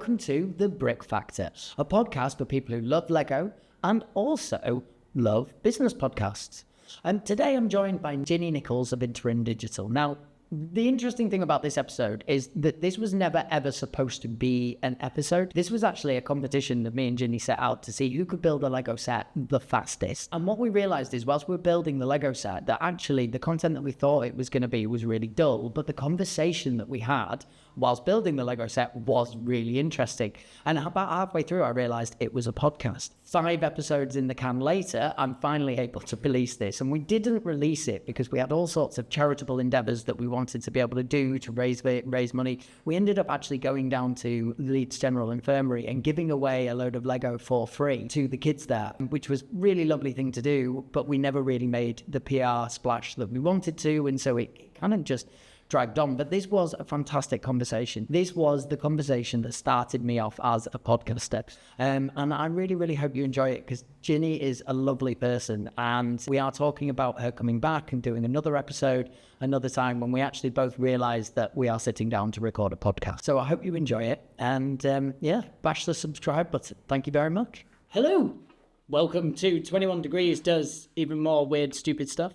welcome to The Brick Factor, a podcast for people who love Lego and also love business podcasts. And today I'm joined by Ginny Nichols of Interim Digital. Now, the interesting thing about this episode is that this was never ever supposed to be an episode. This was actually a competition that me and Ginny set out to see who could build a Lego set the fastest. And what we realized is whilst we were building the Lego set, that actually the content that we thought it was going to be was really dull, but the conversation that we had whilst building the Lego set was really interesting. And about halfway through, I realized it was a podcast. 5 episodes in the can later, I'm finally able to release this. And we didn't release it because we had all sorts of charitable endeavors that we wanted to be able to do to raise money. We ended up actually going down to Leeds General Infirmary and giving away a load of Lego for free to the kids there, which was a really lovely thing to do, but we never really made the PR splash that we wanted to. And so it kind of just dragged on. But this was a fantastic conversation. This was the conversation that started me off as a podcaster. And I really, really hope you enjoy it because Ginny is a lovely person. And we are talking about her coming back and doing another episode another time when we actually both realised that we are sitting down to record a podcast. So I hope you enjoy it. And bash the subscribe button. Thank you very much. Hello. Welcome to 21 Degrees Does Even More Weird, Stupid Stuff.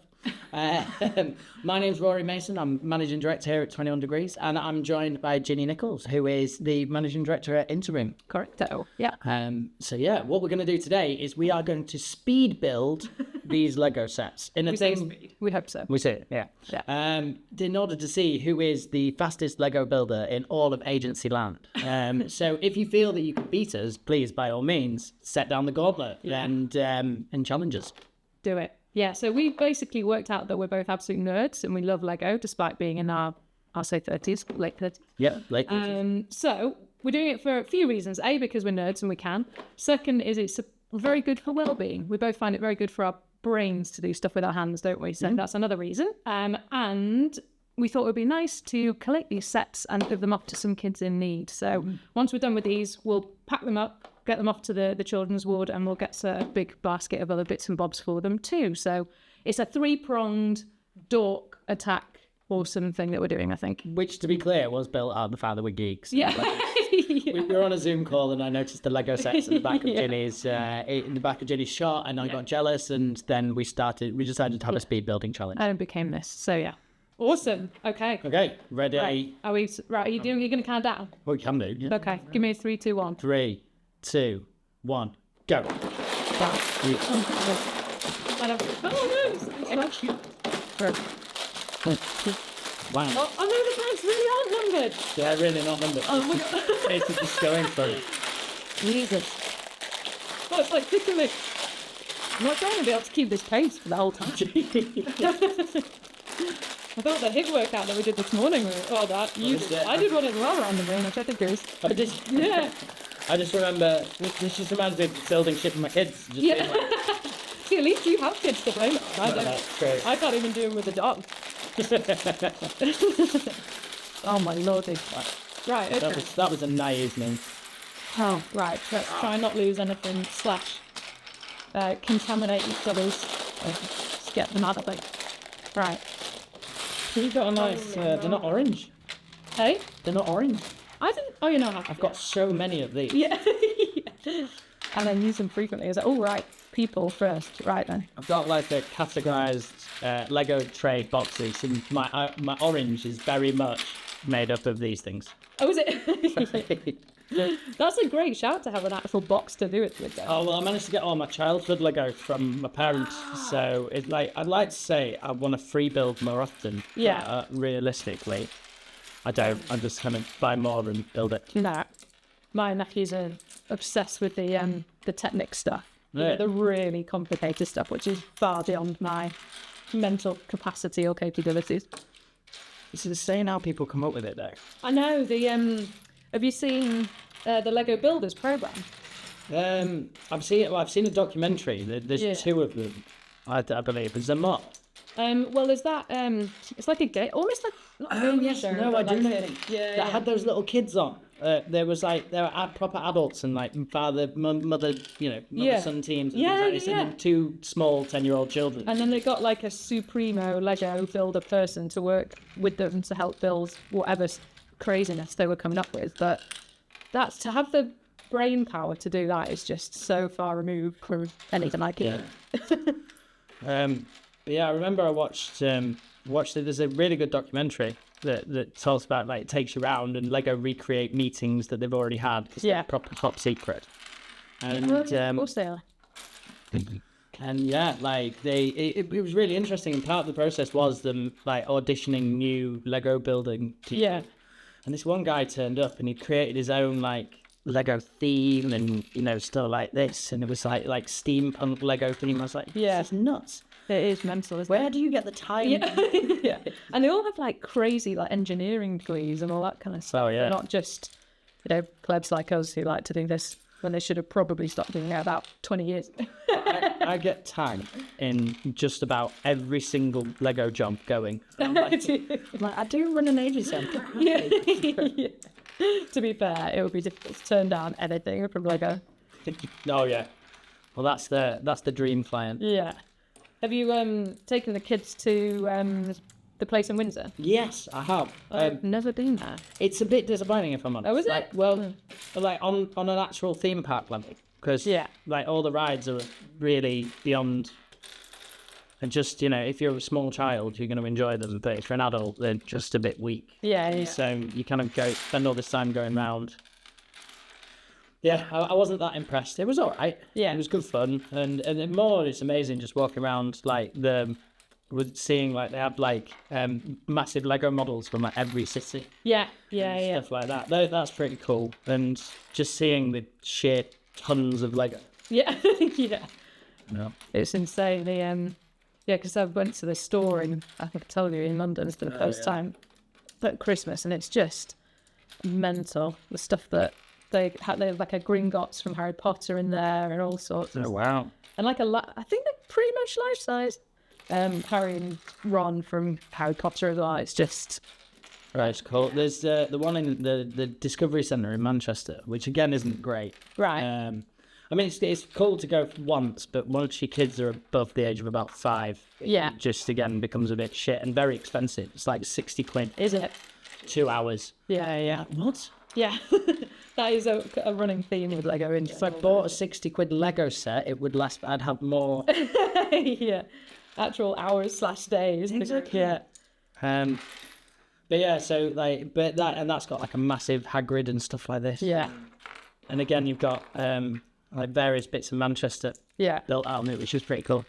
My name's Rory Mason. I'm Managing Director here at 21 Degrees, and I'm joined by Ginny Nichols, who is the Managing Director at Interim. Correcto, yeah. What we're going to do today is we are going to speed build these Lego sets. We say speed. We hope so. We say it, yeah. In order to see who is the fastest Lego builder in all of agency land. So if you feel that you can beat us, please, by all means, set down the gauntlet and challenge us. Do it. Yeah, so we basically worked out that we're both absolute nerds and we love Lego despite being in our, I'll say 30s, late 30s. Yeah, late 30s. So we're doing it for a few reasons. A, because we're nerds and we can. Second is it's very good for well-being. We both find it very good for our brains to do stuff with our hands, don't we? So that's another reason. And we thought it would be nice to collect these sets and give them off to some kids in need. So once we're done with these, we'll pack them up, get them off to the children's ward, and we'll get a big basket of other bits and bobs for them too. So it's a 3-pronged dork attack awesome thing that we're doing, I think. Which, to be clear, was built out of the Father We're Geeks. Yeah. We were on a Zoom call and I noticed the Lego sets in the back of Ginny's shot, and I got jealous, and then we decided to have a speed building challenge. And it became this. So yeah. Awesome. Okay. Ready? Right. Are you going to count down? Well, we can do. Yeah. Okay. Give me a 3, 2, 1. 3, 2, 1, go. Oh no! Wow. Oh no, the bags really aren't numbered. They're really not numbered. Oh my god. It's just going for it. Jesus. Oh, it's like kicking me. I'm not going to be able to keep this pace for the whole time. I thought the hip workout that we did this morning was that. I did one as well randomly, which I think is. I just remember, this just reminds me of building shit for my kids. See, at least you have kids to blame. I don't. That's true. I can't even do them with a dog. Oh my lordy. Right, okay. That was a naive move. Oh, right. Let's try and not lose anything / contaminate each other's. Just get them out of it. Right. You've got a nice, they're not orange. Hey? They're not orange. I think, you know how. I've got so many of these. Yeah. And then use them frequently. Is it all right? People first. Right then. I've got like the categorized Lego tray boxes, and my orange is very much made up of these things. Oh, is it? That's a great shout to have an actual box to do it with. Though. Oh well, I managed to get all my childhood Lego from my parents, so it's like I'd like to say I want to free build more often. Yeah. Realistically, I don't. I'm just kind of buy more and build it. No, my nephews are obsessed with the Technic stuff. Yeah. The really complicated stuff, which is far beyond my mental capacity or capabilities. It's insane how people come up with it, though. I know. Have you seen the Lego Builders program? I've seen a documentary. There's 2 of them, I believe. Is there more? Well, there's that. It's like a game, almost like. Yes, no, I do know. Yeah. That had those little kids on. There were proper adults and like father, mother, son teams. And things like this, and then 2 small 10-year-old children. And then they got like a supremo Lego builder person to work with them to help build whatever craziness they were coming up with. But that's to have the brain power to do that is just so far removed from anything like it. But yeah, I remember I watched there's a really good documentary that talks about, like, it takes you around and Lego recreate meetings that they've already had. They're proper top secret. And Of course they are. and yeah, like it was really interesting, and part of the process was them like auditioning new Lego building teams. Yeah. And this one guy turned up and he created his own like Lego theme and, you know, stuff like this, and it was like steampunk Lego theme. I was like, this is nuts. It is mental, isn't Where it? do you get the time? Yeah. And they all have like crazy like engineering degrees and all that kind of stuff. Oh, yeah. They're not just, you know, plebs like us who like to do this when they should have probably stopped doing it about 20 years. I get tagged in just about every single Lego job going. I'm like, I do run an agency. Yeah. To be fair, it would be difficult to turn down anything from Lego. Oh yeah. Well, that's the dream client. Yeah. Have you taken the kids to the place in Windsor? Yes, I have. I've never been there. It's a bit disappointing, if I'm honest. Oh, is it? Like, well, like on an actual theme park level, because like all the rides are really beyond. And just, you know, if you're a small child, you're going to enjoy them, but if you're an adult, they're just a bit weak. Yeah. So you kind of spend all this time going round. Yeah, I wasn't that impressed. It was all right. Yeah. It was good fun. And more, it's amazing just walking around, like, seeing, like, they have, like, massive Lego models from, like, every city. Yeah. Stuff like that. That's pretty cool. And just seeing the sheer tons of Lego. Yeah. Yeah. No. It's insane. Because I went to the store I think I told you, in London for the first time at Christmas, and it's just mental. The stuff that they have like a Gringotts from Harry Potter in there and all sorts. Oh, wow. And like I think they're pretty much life size. Harry and Ron from Harry Potter as well. It's just Right, it's cool. There's the one in the Discovery Centre in Manchester, which again isn't great. right. I mean, it's cool to go once, but once your kids are above the age of about 5, Yeah. it just again becomes a bit shit and very expensive. It's like 60 quid, Is it? 2 hours. Yeah. What? Yeah. That is a running theme with Lego. If I bought a 60 quid Lego set, it would last. I'd have more. Yeah. Actual hours/days. Exactly. Yeah. But yeah, so like, that's got like a massive Hagrid and stuff like this. Yeah. And again, you've got like various bits of Manchester Yeah. built out on it, which is pretty cool.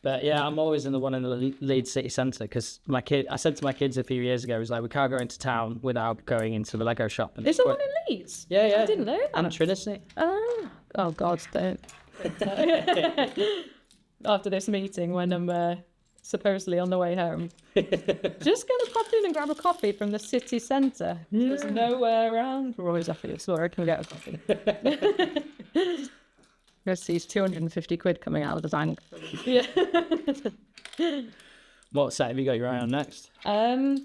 But yeah, I'm always in the one in the Leeds city centre because I said to my kids a few years ago, I was like, we can't go into town without going into the Lego shop. And Is there one in Leeds? Yeah. I didn't know that. And Trinity. Oh God, don't. After this meeting, when I'm supposedly on the way home, just gonna pop in and grab a coffee from the city centre. There's nowhere around. We're always after this, so I can get a coffee. There's these 250 quid coming out of the bank. Yeah. What set have you got your eye on next? I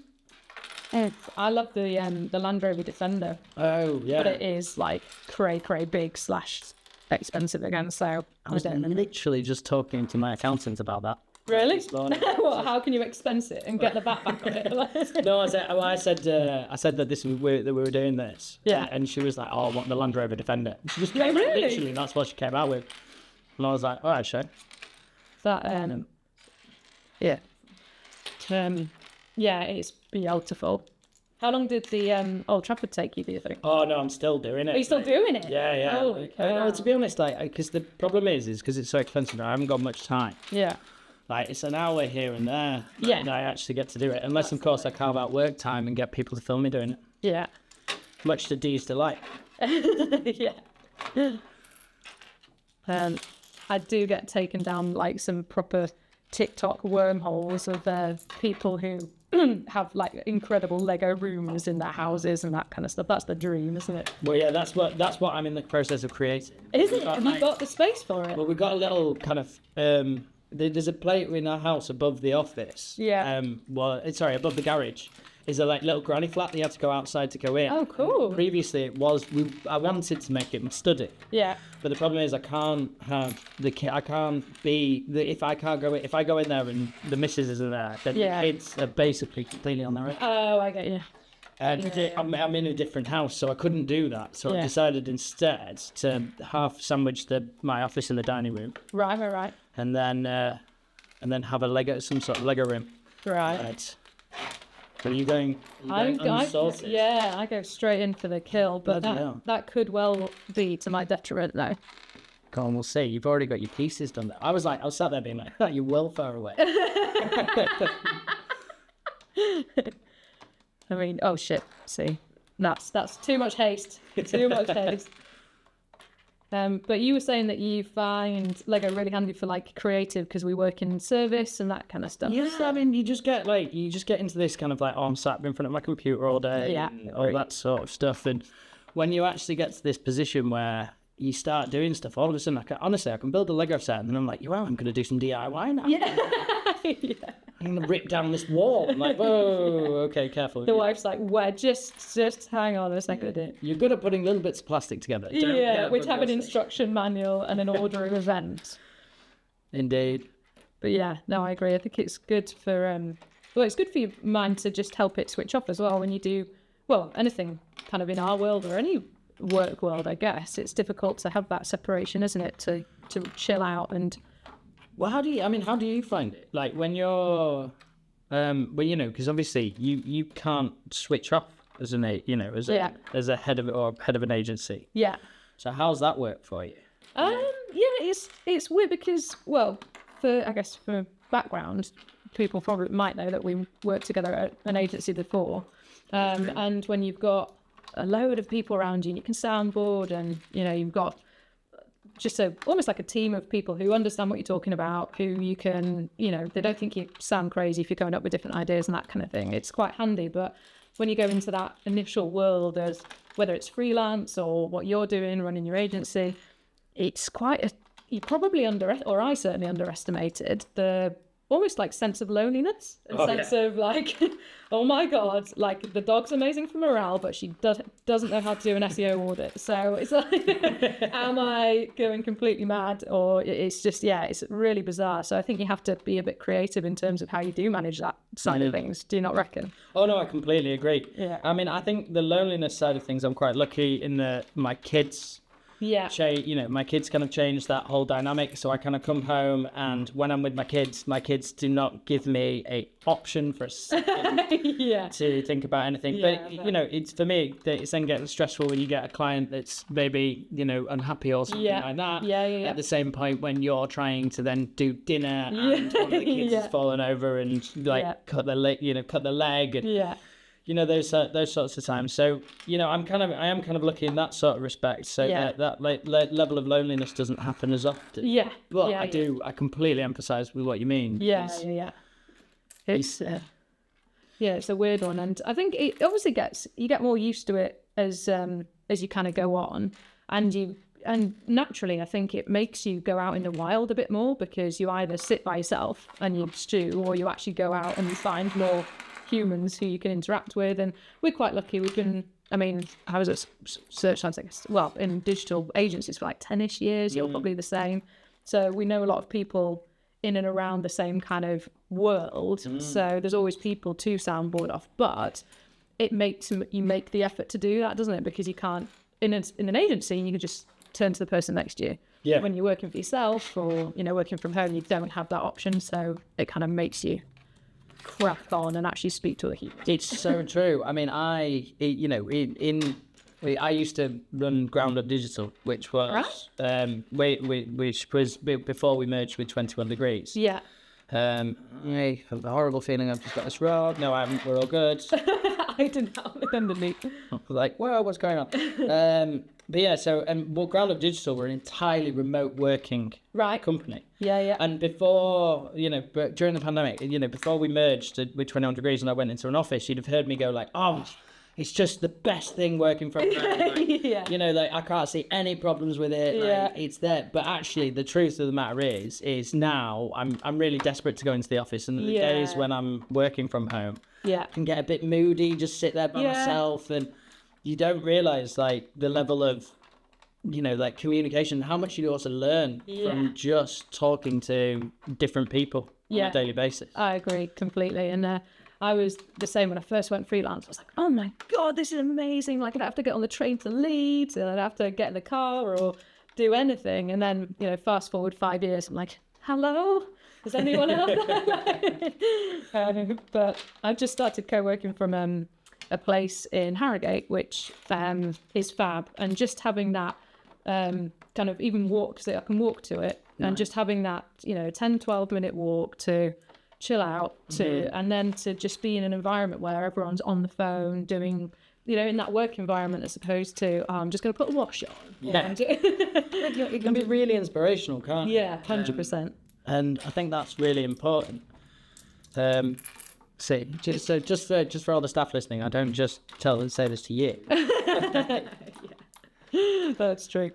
love the Land Rover Defender, Oh, yeah. but it is like cray big / expensive again. So I was literally just talking to my accountant about that. really, morning. what? How can you expense it and get the VAT back on it? No, I said that we were doing this. Yeah. And she was like, "Oh, I want the Land Rover Defender." She just Yeah, really? literally, that's what she came out with. And I was like, "All right, sure." That yeah. Yeah, it's beautiful. How long did the Old Trafford take you, do you think? Oh no, I'm still doing it. Are you still doing it? Yeah. Oh, okay. To be honest, like, because the problem is because it's so expensive, I haven't got much time. Yeah. Like, it's an hour here and there. Yeah. that I actually get to do it, unless of course I carve out work time and get people to film me doing it. Yeah. Much to Dee's delight. Yeah. I do get taken down like some proper TikTok wormholes of people who have like incredible Lego rooms in their houses and that kind of stuff. That's the dream, isn't it? Well, yeah, that's what I'm in the process of creating. Is it? Got, Have you like- got the space for it? Well, we've got a little kind of there's a plate in our house above the office. Yeah. Above the garage. Is a like little granny flat that you have to go outside to go in. Oh, cool. Previously, I wanted to make it my study, Yeah. but the problem is I can't have the kid. I can't be if I go in there and the missus isn't there, then Yeah. the kids are basically completely on their own. Oh, I get you. And I'm in a different house, so I couldn't do that. So I decided instead to half sandwich my office in the dining room. Right. And then have some sort of Lego room. Right. Are you going unsalted? I go straight in for the kill, but that could well be to my detriment though. Come on, we'll see. You've already got your pieces done there. I was sat there being like, oh, you're well far away. I mean, oh shit, see, that's too much haste, but you were saying that you find Lego really handy for like creative because we work in service and that kind of stuff. Yeah, I mean, you just get into this kind of like, oh, I'm sat in front of my computer all day, and all that sort of stuff. And when you actually get to this position where you start doing stuff, all of a sudden, I can build a Lego set, and then I'm like, well, I'm going to do some DIY now. Yeah. I'm going to rip down this wall. I'm like, whoa, okay, careful. The wife's like, well, just hang on a second. You're good at putting little bits of plastic together. Which have an instruction manual and an order of events. Indeed. But yeah, no, I agree. I think it's good for, it's good for your mind to just help it switch off as well when you do, anything kind of in our world or any work world, I guess. It's difficult to have that separation, isn't it? To chill out and... Well, how do you find it? Like when you're, because obviously you can't switch off as a head of an agency. Yeah. So how's that work for you? It's weird because, for background, people probably might know that we worked together at an agency before. And when you've got a load of people around you and you can soundboard and, you've got just almost like a team of people who understand what you're talking about, who you can, they don't think you sound crazy if you're coming up with different ideas and that kind of thing. It's quite handy. But when you go into that initial world, as whether it's freelance or what you're doing, running your agency, it's you probably I certainly underestimated the almost like sense of loneliness, of like, oh my God, like the dog's amazing for morale, but she doesn't know how to do an SEO audit. So it's like, am I going completely mad? Or it's just, it's really bizarre. So I think you have to be a bit creative in terms of how you do manage that side of things. Do you not reckon? Oh no, I completely agree. Yeah. I mean, I think the loneliness side of things, I'm quite lucky in my kids. Yeah. My kids kind of changed that whole dynamic. So I kind of come home, and when I'm with my kids do not give me a option for a second to think about anything. Yeah, but it's for me, it's then getting stressful when you get a client that's maybe unhappy or something like that. Yeah. At the same point when you're trying to then do dinner and one of the kids has fallen over and cut their leg and those sorts of times. So I am kind of lucky in that sort of respect. So that level of loneliness doesn't happen as often. Yeah. But I completely empathise with what you mean. Yeah. It's it's a weird one, and I think it obviously you get more used to it as you kind of go on, and naturally I think it makes you go out in the wild a bit more, because you either sit by yourself and you stew, or you actually go out and you find more humans who you can interact with. And we're quite lucky. I was at Searchlight, I guess, in digital agencies for like 10-ish years. You're probably the same. So we know a lot of people in and around the same kind of world. So there's always people to soundboard off, but it makes you make the effort to do that, doesn't it? Because you can't, in an agency, you can just turn to the person next to you. Yeah. When you're working for yourself or, working from home, you don't have that option. So it kind of makes you crack on and actually speak to a human. It's so true. I mean, I used to run Ground Up Digital, which was which was before we merged with 21 Degrees. Yeah. I have a horrible feeling I've just got this wrong. No, I haven't. We're all good. I didn't have it underneath. Like, whoa, what's going on? But yeah, so Ground Up Digital were an entirely remote working company. Yeah. And before, but during the pandemic, before we merged with 21 Degrees and I went into an office, you'd have heard me go like, oh, it's just the best thing working from home. Like, I can't see any problems with it. Like, it's there. But actually, the truth of the matter is now I'm really desperate to go into the office. And the days when I'm working from home, I can get a bit moody, just sit there by myself, and you don't realise like the level of like communication, how much you also learn from just talking to different people on a daily basis. I agree completely. And I was the same when I first went freelance. I was like, oh my God, this is amazing. Like, I'd have to get on the train to Leeds, and I'd have to get in the car or do anything. And then, fast forward 5 years, I'm like, hello? Is anyone out there? But I've just started co-working from a place in Harrogate, which is fab. And just having that kind of even walk, so I can walk to it, and just having that, 10, 12 minute walk to chill out to, and then to just be in an environment where everyone's on the phone doing, in that work environment, as opposed to, I'm just going to put a wash on. Yeah. It can be really inspirational, can't it? Yeah, 100%. And I think that's really important. Just for all the staff listening, I don't just say this to you. Yeah. That's true.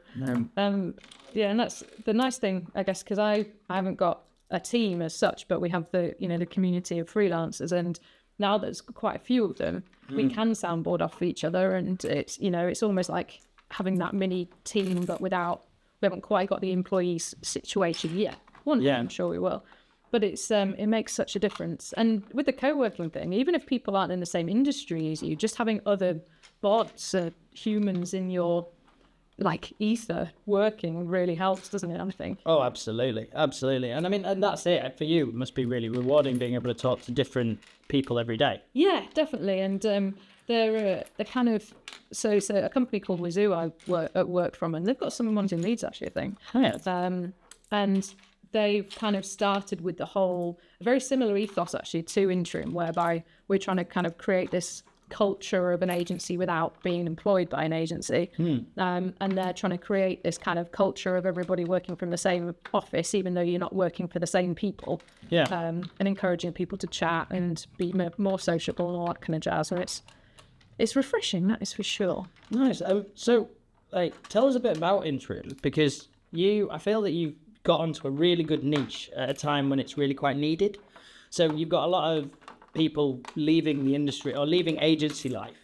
And that's the nice thing, I guess, because I haven't got a team as such, but we have the the community of freelancers, and now there's quite a few of them, we can soundboard off each other, and it's it's almost like having that mini team, but we haven't quite got the employees situation yet. I'm sure we will, but it's it makes such a difference. And with the co-working thing, even if people aren't in the same industry as you, just having other bots, humans in your ether working really helps, doesn't it? I think. Oh, absolutely. And I mean, and that's it for you. It must be really rewarding being able to talk to different people every day. Yeah, definitely. And they're kind of so a company called Wazoo I work from, and they've got some ones in Leeds actually, I think. Yeah. And they've kind of started with the whole very similar ethos actually to Interim, whereby we're trying to kind of create this culture of an agency without being employed by an agency. And they're trying to create this kind of culture of everybody working from the same office, even though you're not working for the same people. Yeah. And encouraging people to chat and be more sociable and all that kind of jazz. And it's refreshing, that is for sure. Nice. So, tell us a bit about Interim, because I feel that you've got onto a really good niche at a time when it's really quite needed. So you've got a lot of people leaving the industry or leaving agency life,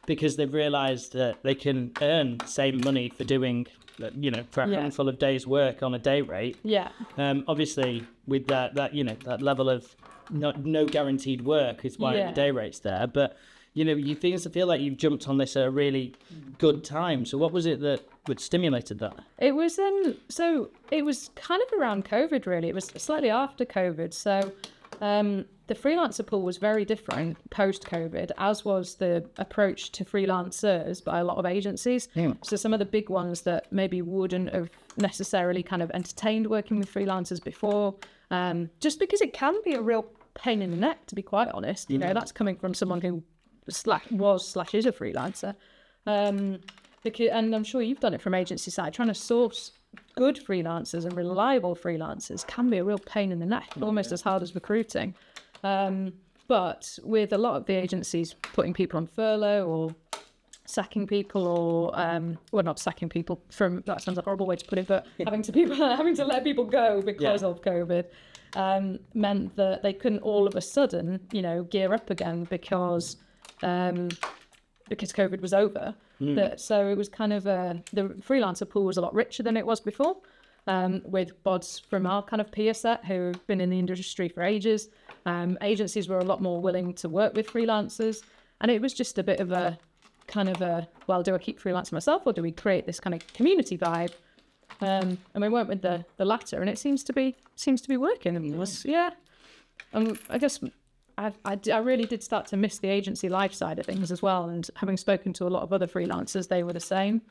because they've realised that they can earn the same money for doing, for a handful of days' work on a day rate. Yeah. Obviously, with that level of no guaranteed work is why the day rate's there. But you feel like you've jumped on this at a really good time. So what was it that stimulated that? It was it was kind of around COVID, really. It was slightly after COVID. So the freelancer pool was very different post-COVID, as was the approach to freelancers by a lot of agencies. So some of the big ones that maybe wouldn't have necessarily kind of entertained working with freelancers before, just because it can be a real pain in the neck, to be quite honest. That's coming from someone who is a freelancer. And I'm sure you've done it from agency side, trying to source good freelancers and reliable freelancers can be a real pain in the neck, almost as hard as recruiting. But with a lot of the agencies putting people on furlough or sacking people, or not sacking people, that sounds like a horrible way to put it, but having to let people go because of COVID, meant that they couldn't all of a sudden, gear up again because COVID was over. So it was kind of the freelancer pool was a lot richer than it was before, with bods from our kind of peer set who've been in the industry for ages. Agencies were a lot more willing to work with freelancers, and it was just a bit of a kind of well, do I keep freelancing myself, or do we create this kind of community vibe? And we went with the latter, and it seems to be working. I guess I really did start to miss the agency life side of things as well, and having spoken to a lot of other freelancers, they were the same.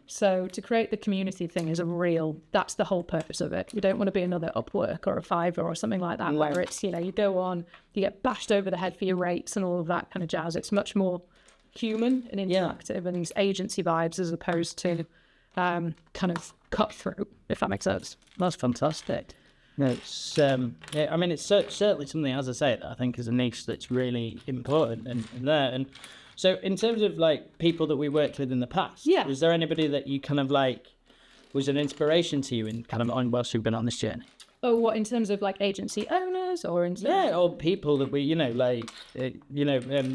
So to create the community thing is that's the whole purpose of it. You don't want to be another Upwork or a Fiverr or something like that, where it's, you go on, you get bashed over the head for your rates and all of that kind of jazz. It's much more human and interactive and these agency vibes, as opposed to kind of cutthroat, if that makes sense. That's fantastic. It's it's certainly something, as I say, that I think is a niche that's really important and there. And so in terms of people that we worked with in the past, was there anybody that you kind of was an inspiration to you in kind of whilst you've been on this journey? Oh, what, in terms of agency owners, or in terms or people that we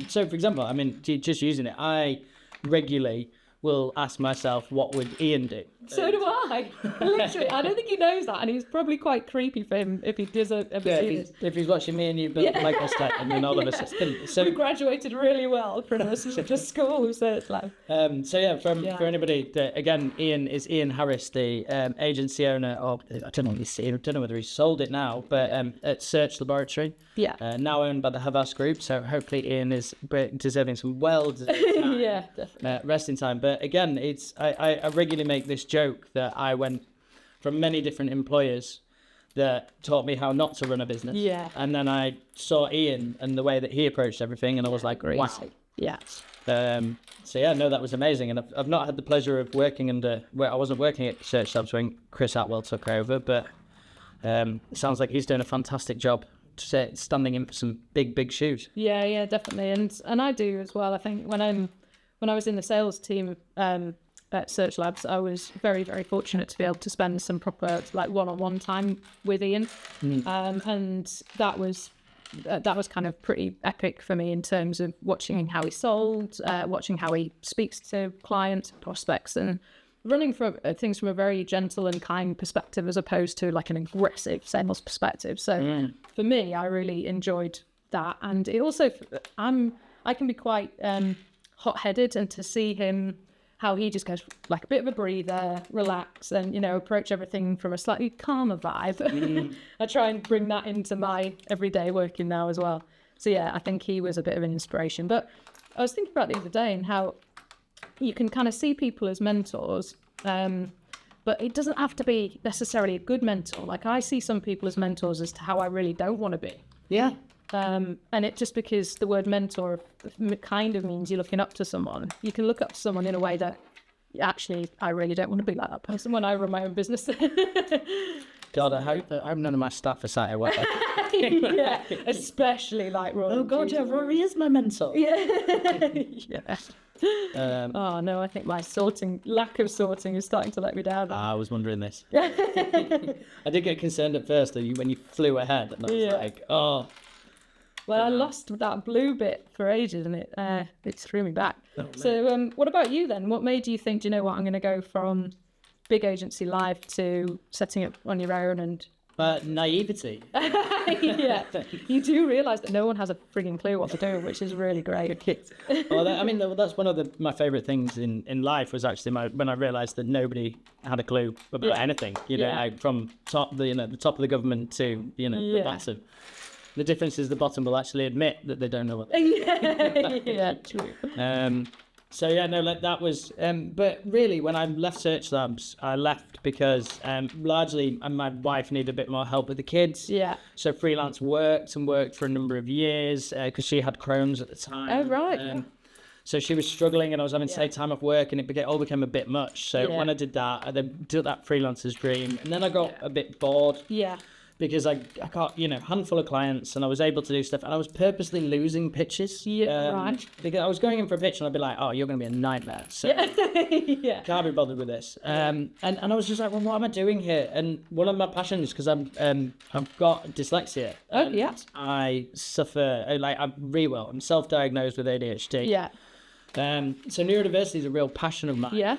so for example, just using it, I regularly will ask myself, what would Ian do? So do I. Literally, I don't think he knows that, and he's probably quite creepy for him if he does a if he's watching me and you built like a step, and then all of a sudden. So we graduated really well from a school Search Lab. For anybody, again, Ian is Ian Harris, the agency owner of, I don't know whether he sold it now, but at Search Laboratory. Yeah. Now owned by the Havas Group, so hopefully Ian is deserving some well-deserved time. Yeah, definitely. Resting time. But again, I regularly make this joke that I went from many different employers that taught me how not to run a business. Yeah. And then I saw Ian and the way that he approached everything, and I was like, wow. Yeah. That was amazing. And I've not had the pleasure of working I wasn't working at Search Labs when Chris Atwell took over, but it sounds like he's doing a fantastic job standing in for some big shoes. Yeah, definitely. And I do as well. I think when I was in the sales team at Search Labs, I was very, very fortunate to be able to spend some proper one-on-one time with Ian. And that was kind of pretty epic for me in terms of watching how he sold, watching how he speaks to clients, prospects, and running things from a very gentle and kind perspective as opposed to like an aggressive sales perspective. So for me, I really enjoyed that. And it also, I can be quite hot-headed, and to see him, how he just goes like a bit of a breather, relax, and, approach everything from a slightly calmer vibe. I try and bring that into my everyday working now as well. So yeah, I think he was a bit of an inspiration. But I was thinking about the other day and how you can kind of see people as mentors, but it doesn't have to be necessarily a good mentor. Like, I see some people as mentors as to how I really don't want to be. Yeah. And it just because the word mentor kind of means you're looking up to someone. You can look up to someone in a way that actually I really don't want to be like that person when I run my own business. God, I hope none of my staff are sat here watching. Yeah, especially like Rory. Oh God, yeah, Rory is my mentor. Yeah. Yeah. Oh no, I think my lack of sorting is starting to let me down. I was wondering this. I did get concerned at first when you flew ahead, and I was like, oh. Well, I lost that blue bit for ages, and it threw me back. Oh, so, what about you then? What made you think, do you know what, I'm going to go from big agency life to setting up on your own and... naivety. Yeah, you do realise that no one has a frigging clue what to do, which is really great. Well, that's one of my favourite things in life was actually when I realised that nobody had a clue about anything. From the top of the government to the bottom. The difference is the bottom will actually admit that they don't know what. Yeah, true. That was. But really, when I left Search Labs, I left because largely my wife needed a bit more help with the kids. Yeah. So freelance worked for a number of years because she had Crohn's at the time. Oh right. So she was struggling, and I was having to take time off work, and it all became a bit much. So when I did that, I then did that freelancer's dream, and then I got a bit bored. Yeah. Because I got, handful of clients, and I was able to do stuff, and I was purposely losing pitches. Yeah, right. Because I was going in for a pitch, and I'd be like, oh, you're going to be a nightmare. So yeah. Can't be bothered with this. And I was just like, well, what am I doing here? And one of my passions, because I've got dyslexia. Oh, yeah. I suffer, I'm self-diagnosed with ADHD. Yeah. So neurodiversity is a real passion of mine. Yeah.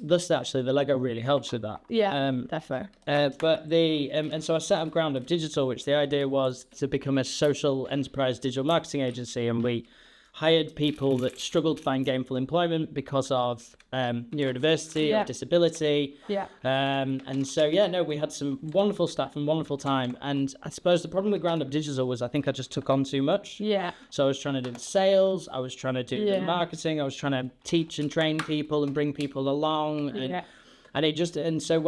Thus, actually, the Lego really helps with that. Yeah, definitely. And so I set up Ground Up Digital, which the idea was to become a social enterprise digital marketing agency, and we hired people that struggled to find gainful employment because of neurodiversity or disability. Yeah. And so, we had some wonderful staff and wonderful time. And I suppose the problem with Ground Up Digital was I think I just took on too much. Yeah. So I was trying to do the sales, I was trying to do the marketing, I was trying to teach and train people and bring people along. And so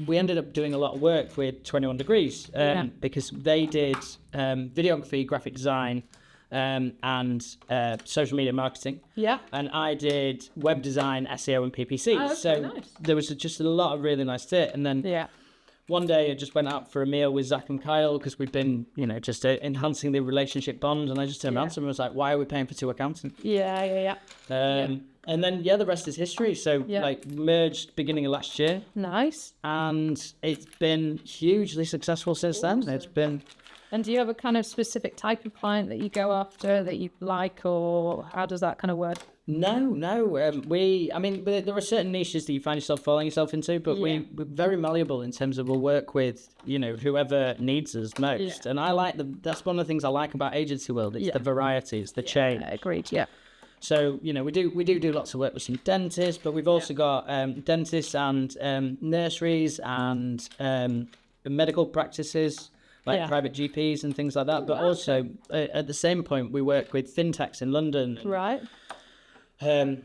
we ended up doing a lot of work with 21 Degrees because they did videography, graphic design, and social media marketing. Yeah. And I did web design, SEO, and PPC. Oh, so nice. There was just a lot of really nice fit. And then one day I just went out for a meal with Zach and Kyle because we'd been, just enhancing the relationship bond. And I just turned around to them and was like, why are we paying for two accountants? Yeah. And then, the rest is history. So, merged beginning of last year. Nice. And it's been hugely successful since then. It's been... And do you have a kind of specific type of client that you go after that you like, or how does that kind of work? No. I mean, there are certain niches that you find yourself falling yourself into, but we're very malleable in terms of we'll work with, whoever needs us most. And I like that's one of the things I like about agency world. It's the variety, it's the change. Agreed. Yeah. So, we do lots of work with some dentists, but we've also got dentists and nurseries and medical practices, like private GPs and things like that. But also, at the same point, we work with fintechs in London. Right. And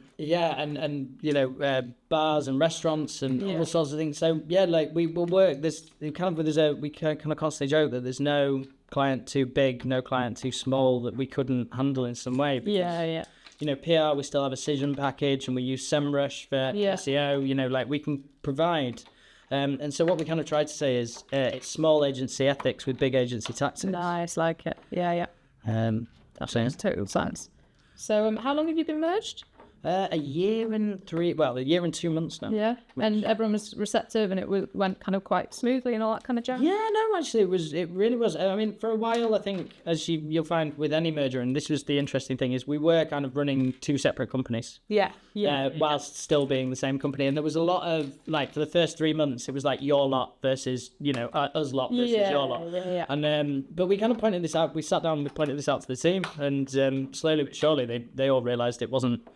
bars and restaurants and all sorts of things. So we will work. We kind of constantly joke that there's no client too big, no client too small that we couldn't handle in some way. Because, PR, we still have a decision package, and we use SEMrush for SEO. We can provide. And so what we kind of try to say is it's small agency ethics with big agency tactics. Nice, like it. Yeah. That makes total sense. So how long have you been merged? A year and 2 months now. Yeah, and everyone was receptive, and it went kind of quite smoothly and all that kind of jazz. Yeah, no, actually, it really was. I mean, for a while, I think, as you'll find with any merger, and this was the interesting thing, is we were kind of running two separate companies. Yeah. Whilst still being the same company, and there was a lot of for the first 3 months, it was like your lot versus us lot versus your lot. Yeah. And but we kind of pointed this out. We sat down and we pointed this out to the team, and slowly but surely, they all realised it wasn't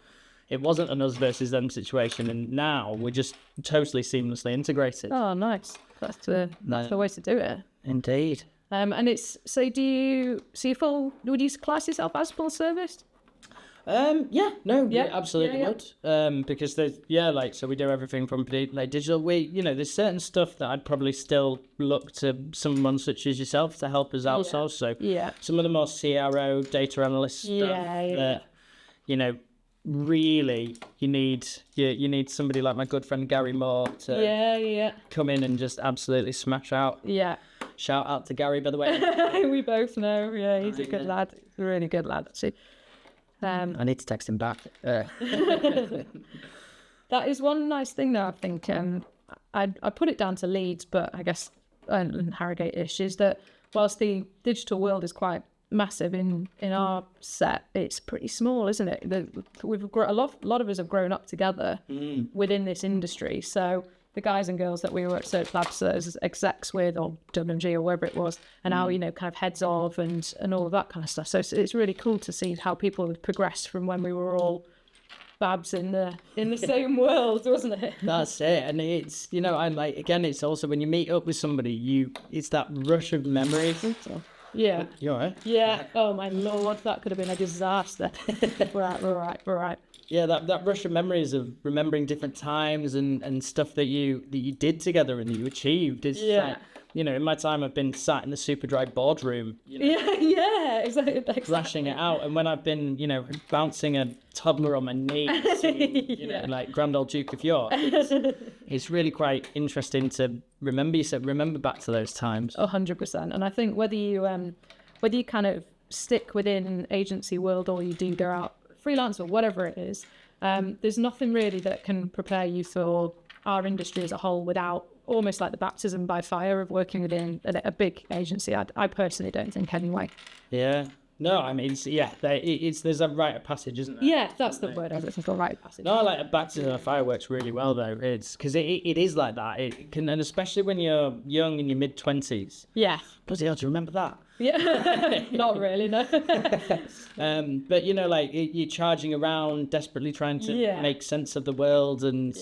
an us versus them situation, and now we're just totally seamlessly integrated. Oh, nice. That's the way to do it. Indeed. And it's would you class yourself as full service? We absolutely would. Because there's so we do everything from digital. There's certain stuff that I'd probably still look to someone such as yourself to help us outsource. So some of the more CRO data analyst stuff that really you need somebody like my good friend Gary Moore to come in and just absolutely smash out. Shout out to Gary, by the way. We both know. Yeah, he's a good lad. He's a really good lad, actually. I need to text him back. That is one nice thing, though. I think I put it down to Leeds, but I guess Harrogate-ish is that whilst the digital world is quite massive in our set, it's pretty small, isn't it? A lot of us have grown up together within this industry. So the guys and girls that we were at Search Labs as execs with, or WMG or wherever it was, and now kind of heads of and all of that kind of stuff. So it's really cool to see how people have progressed from when we were all babs in the same world, wasn't it? That's it. And it's it's also when you meet up with somebody, it's that rush of memories. Yeah. You all right? Yeah. Oh my lord, that could have been a disaster. We're right. Yeah, that rush of memories of remembering different times and stuff that you did together and that you achieved. It's in my time I've been sat in the super dry boardroom. Exactly. Thrashing it out. And when I've been, bouncing a toddler on my knee to, like Grand Old Duke of York, it's really quite interesting to remember back to those times. 100%. And I think whether you kind of stick within agency world or you do go out freelance or whatever it is, there's nothing really that can prepare you for our industry as a whole without almost like the baptism by fire of working within a big agency. I personally don't think anyway. Yeah. No, I mean, there's a rite of passage, isn't there? Yeah, that's the word I was looking for, rite of passage. No, I like a baptism of fire works really well, though. It's because it is like that. It can, and especially when you're young in your mid-20s. Yeah. Bloody hell, do you remember that? Yeah, not really, no. But you're charging around, desperately trying to make sense of the world, and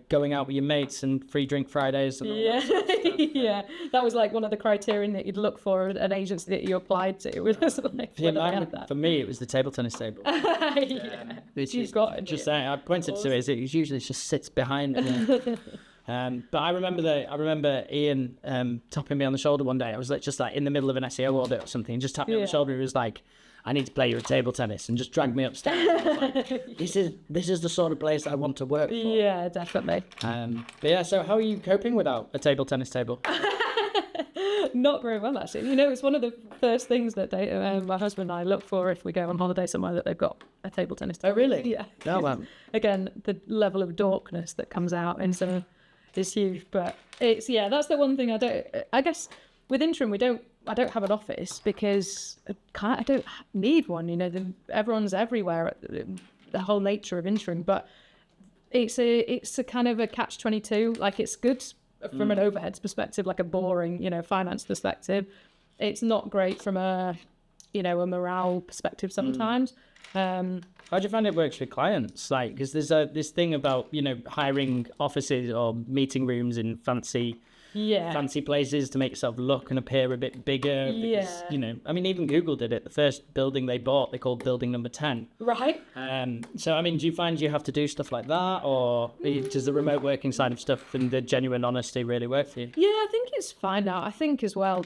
going out with your mates and free drink Fridays. And all that sort of stuff. Yeah, that was like one of the criterion that you'd look for an agency that you applied to. It was like, for me, it was the table tennis table. You've got it. Just saying, I pointed to it. It usually just sits behind me. But I remember Ian tapping me on the shoulder one day. I was just in the middle of an SEO audit or something, and just tapped me on the shoulder. He was like, "I need to play you at table tennis," and just dragged me upstairs. I was like, this is the sort of place I want to work for. Yeah, definitely. So how are you coping without a table tennis table? Not very well, actually. It's one of the first things that my husband and I look for if we go on holiday somewhere, that they've got a table tennis table. Oh, really? Yeah. Oh, wow. Again, the level of dorkness that comes out in some is huge, but that's the one thing I guess with Interim I don't have an office because I don't need one. Everyone's everywhere the whole nature of interim. But it's a kind of a catch-22. Like, it's good from an overheads perspective, like a boring, finance perspective. It's not great from a morale perspective sometimes. How do you find it works with clients? Like, because there's this thing about, hiring offices or meeting rooms in fancy places to make yourself look and appear a bit bigger. Because, even Google did it. The first building they bought, they called building number 10. Right. So, do you find you have to do stuff like that, or does the remote working side of stuff and the genuine honesty really work for you? Yeah, I think it's fine now. I think as well,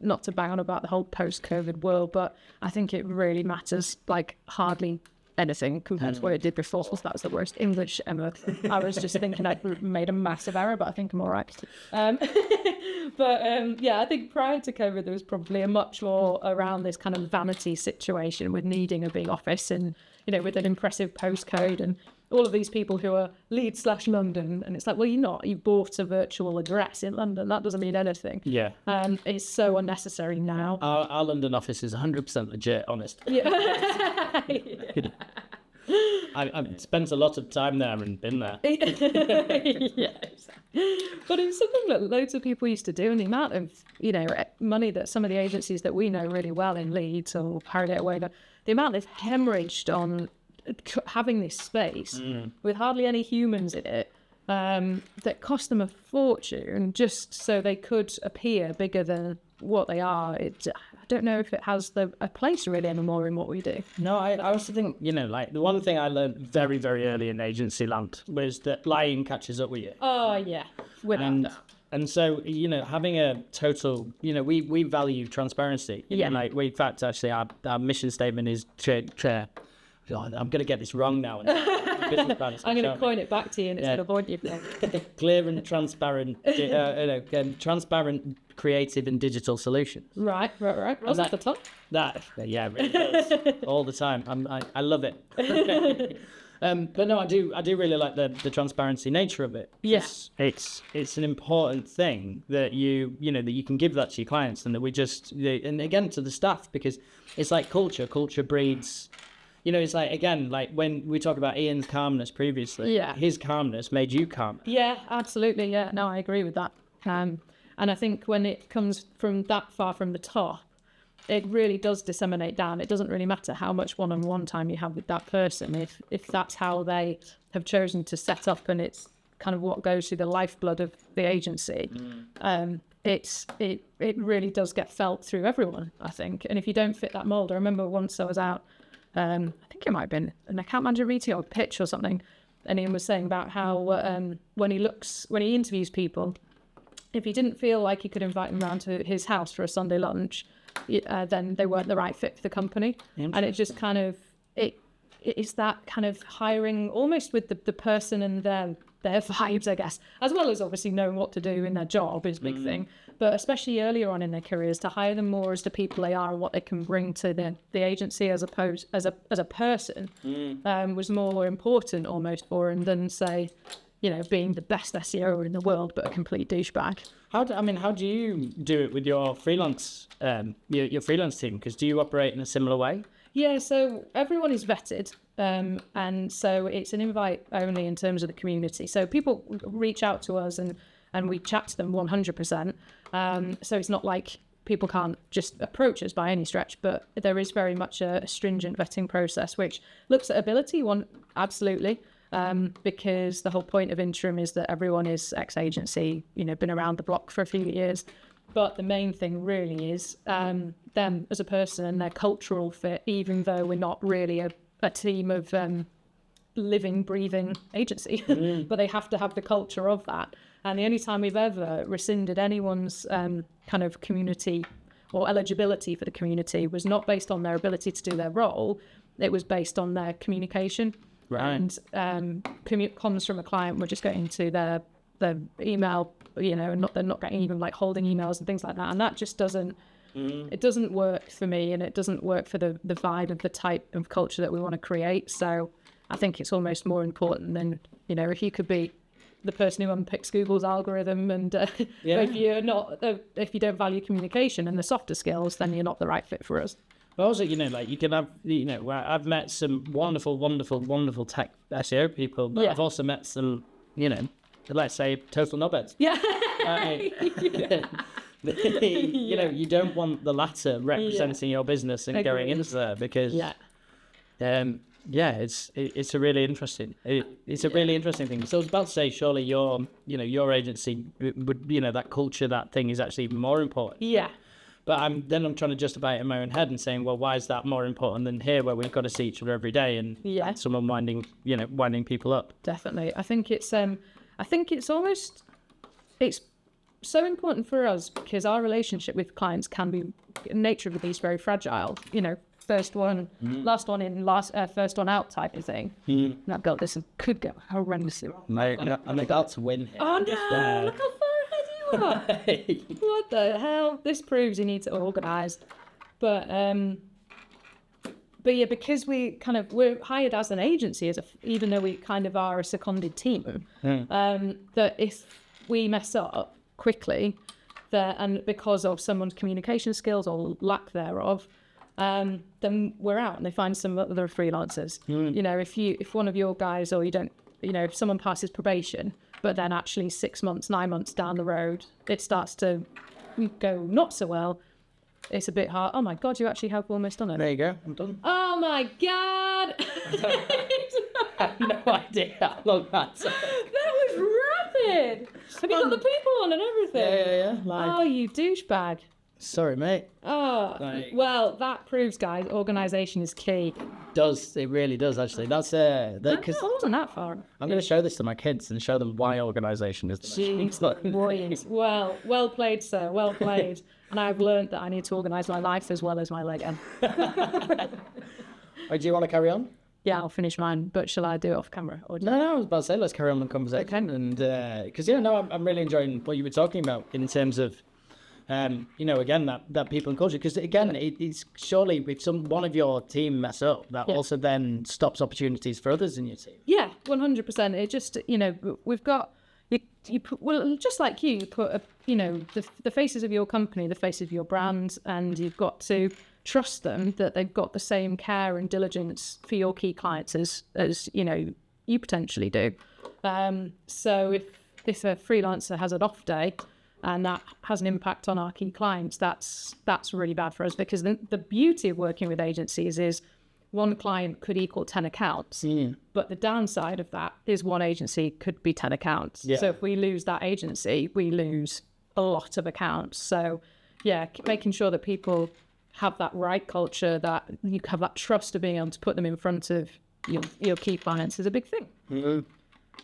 not to bang on about the whole post-COVID world, but I think it really matters, like, hardly anything compared to what it did before. That was the worst English ever. I was just thinking I'd made a massive error, but I think I'm all right. I think prior to COVID, there was probably a much more around this kind of vanity situation with needing a big office and, with an impressive postcode and all of these people who are Leeds/London. And it's like, well, you bought a virtual address in London. That doesn't mean anything. Yeah. It's so unnecessary now. Our London office is 100% legit, honest. Yeah. I've spent a lot of time there and been there. Yes. But it's something that loads of people used to do, and the amount of, money that some of the agencies that we know really well in Leeds or Harrogate or whatever, the amount they've hemorrhaged on having this space with hardly any humans in it, that cost them a fortune just so they could appear bigger than what they are. I don't know if it has a place really anymore in what we do. No, I also think, like the one thing I learned very, very early in agency land was that lying catches up with you. Oh, yeah. Without doubt. And so, having a total, we value transparency. Yeah. In fact, actually, our mission statement is I'm going to get this wrong now. I'm going to coin it back to you and it's going to avoid you. Clear and transparent, transparent, creative and digital solutions. Right. What's at the top? Really does. All the time. I love it. But no, I do really like the transparency nature of it. Yes, it's an important thing that you can give that to your clients, and that and again to the staff, because it's like culture. Culture breeds. It's like, again, like when we talk about Ian's calmness previously, his calmness made you calm. Yeah, absolutely. Yeah, no, I agree with that. And I think when it comes from that far from the top, it really does disseminate down. It doesn't really matter how much one-on-one time you have with that person. If that's how they have chosen to set up, and it's kind of what goes through the lifeblood of the agency, it really does get felt through everyone, I think. And if you don't fit that mold, I remember once I was out, I think it might have been an account manager meeting or a pitch or something, and Ian was saying about how when he interviews people, if he didn't feel like he could invite them round to his house for a Sunday lunch, then they weren't the right fit for the company. And it just kind of it's that kind of hiring almost with the person and their vibes, I guess, as well as obviously knowing what to do in their job is a big thing. But especially earlier on in their careers, to hire them more as the people they are and what they can bring to the agency as opposed as a person was more important almost for him than, say, being the best SEO in the world but a complete douchebag. How do you do it with your freelance your freelance team? Because do you operate in a similar way? Yeah, so everyone is vetted, and so it's an invite only in terms of the community. So people reach out to us and we chat to them 100%. So it's not like people can't just approach us by any stretch, but there is very much a stringent vetting process, which looks at ability, absolutely, because the whole point of interim is that everyone is ex-agency, been around the block for a few years. But the main thing really is them as a person and their cultural fit, even though we're not really a team of living, breathing agency. But they have to have the culture of that. And the only time we've ever rescinded anyone's kind of community or eligibility for the community was not based on their ability to do their role. It was based on their communication. Right. And comms from a client were just getting to their email, and they're not getting even like holding emails and things like that. And that just doesn't, it doesn't work for me, and it doesn't work for the vibe of the type of culture that we want to create. So I think it's almost more important than, if you could be the person who unpicks Google's algorithm and if you don't value communication and the softer skills, then you're not the right fit for us. But also, like you can have, I've met some wonderful, wonderful, wonderful tech SEO people, but I've also met some, let's say total knobheads. Yeah. You don't want the latter representing your business and going into there because, it's a really interesting, it's a really interesting thing. So I was about to say, surely your agency would, that culture, that thing is actually even more important. Yeah. But I'm trying to justify it in my own head and saying, well, why is that more important than here, where we've got to see each other every day and someone winding people up? Definitely. I think it's almost, it's so important for us because our relationship with clients can be, nature of the beast, very fragile. First one, last one in, first one out type of thing. And I've got this could go horrendously wrong. I'm about to win here. Oh no! Look how far ahead you are. What the hell? This proves you need to organise. But yeah, because we're hired as an agency, even though we kind of are a seconded team, that if we mess up quickly, and because of someone's communication skills or lack thereof, then we're out and they find some other freelancers. If one of your guys, or you don't, if someone passes probation, but then actually 6 months, 9 months down the road, it starts to go not so well, it's a bit hard. Oh my God, you actually have almost done it. There you go, I'm done. Oh my God. I have no idea how long that took. That was rapid. Have you got the people on and everything? Yeah. Oh, you douchebag. Sorry, mate. Oh, well, that proves, guys, organisation is key. It really does, actually. That's because I wasn't that far. I'm going to show this to my kids and show them why organisation is Jeez, well played, sir. Well played. And I've learned that I need to organise my life as well as my Lego. Do you want to carry on? Yeah, I'll finish mine, but shall I do it off camera? Or No, I was about to say let's carry on the conversation. Okay. And because I'm really enjoying what you were talking about in terms of again that people and culture, because again it's surely if one of your team mess up, that also then stops opportunities for others in your team. Yeah, 100%. It just we've got you put, well, just like you put the faces of your company, the face of your brand, and you've got to trust them that they've got the same care and diligence for your key clients as you potentially do. So if a freelancer has an off day and that has an impact on our key clients, that's really bad for us, because the beauty of working with agencies is one client could equal 10 accounts, but the downside of that is one agency could be 10 accounts. Yeah. So if we lose that agency, we lose a lot of accounts. So yeah, making sure that people have that right culture, that you have that trust of being able to put them in front of your key clients is a big thing. Mm-hmm.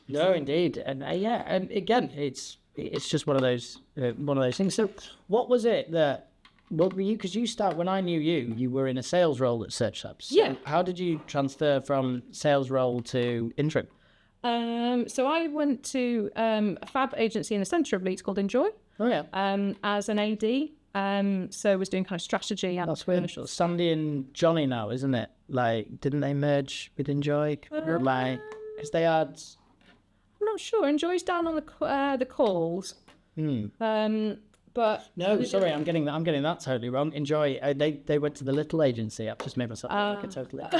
No, indeed. And and again, it's just one of those things. So what was it that, what were you, because when I knew you were in a sales role at Search Labs. So yeah. How did you transfer from sales role to interim? So I went to a fab agency in the centre of Leeds called Enjoy. Oh yeah. As an AD. So I was doing kind of strategy and commercials. Sandy and Johnny now, isn't it? Like, didn't they merge with Enjoy? Because they had... I'm not sure. Enjoy's down on the calls. But no, sorry, I'm getting that totally wrong. Enjoy. They went to the little agency. I've just made myself look like a total idiot.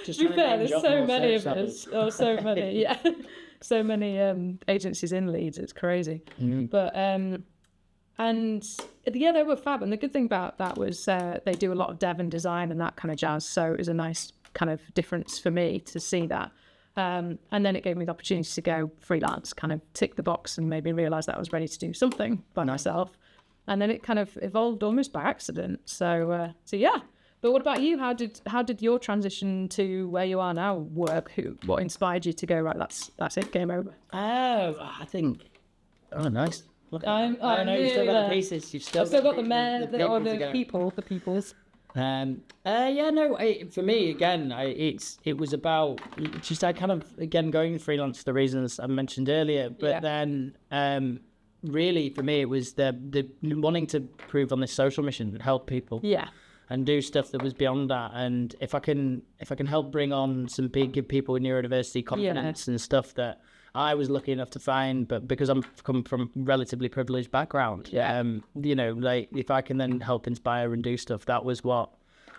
To be fair, there's so many of us. Oh, so many. Yeah, so many agencies in Leeds. It's crazy. But and yeah, they were fab. And the good thing about that was they do a lot of dev and design and that kind of jazz. So it was a nice kind of difference for me to see that. And then it gave me the opportunity to go freelance, kind of tick the box and maybe realise that I was ready to do something by myself. And then it kind of evolved almost by accident. So yeah. But what about you? How did your transition to where you are now work? What inspired you to go, right, that's it, game over? Oh, I think, nice. Look, I know you've still got the pieces. You've still got the peoples. For me again, it was about just I kind of again going freelance for the reasons I mentioned earlier, but then really for me it was the wanting to prove on this social mission and help people, and do stuff that was beyond that. And if I can help bring on give people with neurodiversity confidence and stuff that I was lucky enough to find, but because I'm come from a relatively privileged background, like if I can then help inspire and do stuff, that was what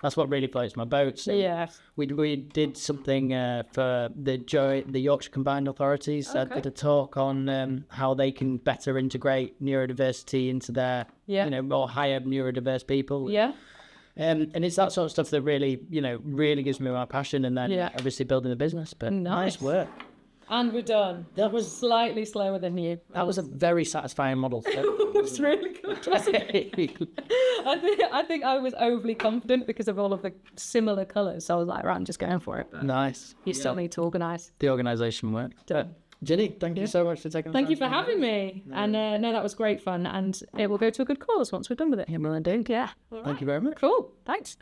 That's what really floats my boat. So Yeah. we did something for the Yorkshire Combined Authorities. I did a talk on how they can better integrate neurodiversity into their, more higher neurodiverse people. Yeah. And it's that sort of stuff that really, really gives me my passion, and then obviously building the business. But nice work. And we're done. That was Slightly slower than you. That was a very satisfying model. It was really good, wasn't it? I think I was overly confident because of all of the similar colours. So I was like, right, I'm just going for it. But Nice. you still need to organise. The organisation worked. Done. Ginny, thank you so much for taking the Thank time you for to do having this. me. And no, that was great fun. And it will go to a good cause once we're done with it. Yeah, well, indeed. Yeah. Thank you very much. Cool. Thanks.